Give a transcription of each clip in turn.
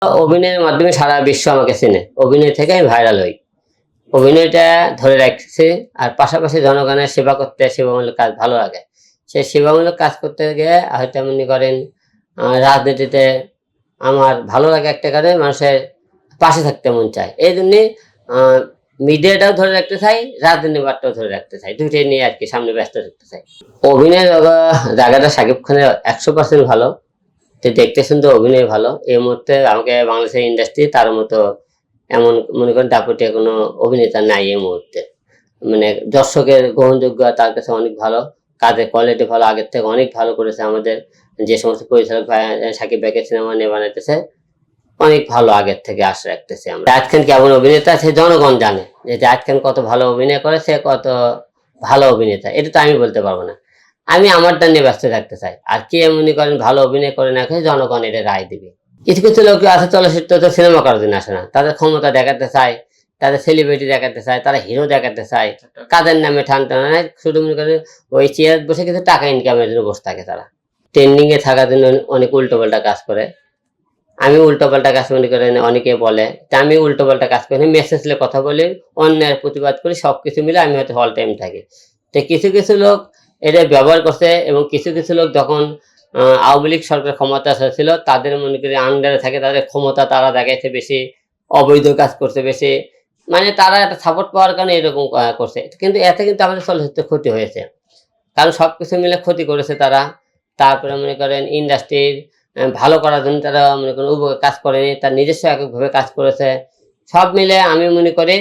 অভিনয়ের মাধ্যমে সারা বিশ্ব আমাকে চেনে, অভিনয় থেকে আমি ভাইরাল হই। অভিনয়টা ধরে রাখছি, আর পাশাপাশি জনগণের সেবা করতে, সেবামূলক কাজ ভালো লাগে। সেই সেবামূলক কাজ করতে গিয়ে হয়তো মনে করেন রাজনীতিতে আমার ভালো লাগে একটা কারণে, মানুষের পাশে থাকতে মন চায়। এই জন্যে মিডিয়াটাও ধরে রাখতে চাই, রাজনীতি বার্তাও ধরে রাখতে চাই, দুইটাই নিয়ে আর কি সামনে ব্যস্ত থাকতে চাই। অভিনয়ের জায়গাটা শাকিব খানের 100% ভালো। তো দেখতে শুনতে অভিনয় ভালো। এই মুহূর্তে আমাকে বাংলাদেশের ইন্ডাস্ট্রি তার মতো এমন মনে করেন দাপুটে কোনো অভিনেতা নাই এই মুহূর্তে। মানে দর্শকের গ্রহণযোগ্য তার কাছে অনেক ভালো, কাজের কোয়ালিটি ভালো, আগের থেকে অনেক ভালো করেছে। আমাদের যে সমস্ত পরিচালক ভাই সাকিব ভাইকে সিনেমা নিয়ে বানাইতেছে অনেক ভালো, আগের থেকে আশা রাখতেছি আমরা। জাহিদ খান কেমন অভিনেতা সে জনগণ জানে, যে জাহিদ খান কত ভালো অভিনয় করে, সে কত ভালো অভিনেতা এটা তো আমি বলতে পারবো না। আমি আমারটা নিয়ে ব্যস্ত থাকতে চাই, আর কে মনে করেন ভালো অভিনয় করে না করে জনগণ এটা রায় দিবে। কিছু কিছু লোক আছে চলচ্চিত্র তো সিনেমা করার জন্য আসে না, তাদের ক্ষমতা দেখাতে চায়, তাদের সেলিব্রিটি দেখাতে চায়, তারা হিরো দেখাতে চায়, কাদের নামে ঠান টানা নাই, শুধু মনে করেন ওই চেয়ার বসে কিছু টাকা ইনকামের জন্য বসে থাকে। তারা ট্রেন্ডিং এ থাকার জন্য অনেক উল্টোপাল্টা কাজ করে। আমি উল্টোপাল্টা কাজ মনে করেন, অনেকে বলে তা আমি উল্টোপাল্টা কাজ করি, মেসেজ কথা বলি, অন্যায়ের প্রতিবাদ করি, সবকিছু মিলে আমি হয়তো হল টাইম থাকি। তো কিছু কিছু লোক এটা ব্যবহার করছে, এবং কিছু কিছু লোক যখন আওয়ামী লীগ সরকার ক্ষমতা ছিল তাদের মনে করি আন্ডারে থাকে, তাদের ক্ষমতা তারা দেখাইছে বেশি, অবৈধ কাজ করছে বেশি, মানে তারা একটা সাপোর্ট পাওয়ার কারণে এরকম করছে। কিন্তু এতে কিন্তু আমাদের চলচ্চিত্র ক্ষতি হয়েছে, কারণ সবকিছু মিলে ক্ষতি করেছে তারা। তারপরে মনে করেন ইন্ডাস্ট্রির ভালো করার জন্য তারা মনে করেন কাজ করেনি, তার নিজস্ব এককভাবে কাজ করেছে। সব মিলে আমি মনে করি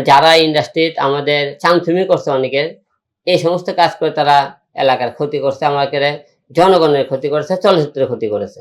যারা ইন্ডাস্ট্রিতে আমাদের চামচুমি করছে অনেকের, এই সমস্ত কাজ করে তারা এলাকার ক্ষতি করছে, আমাদের জনগণের ক্ষতি করেছে, চলচ্চিত্রের ক্ষতি করেছে।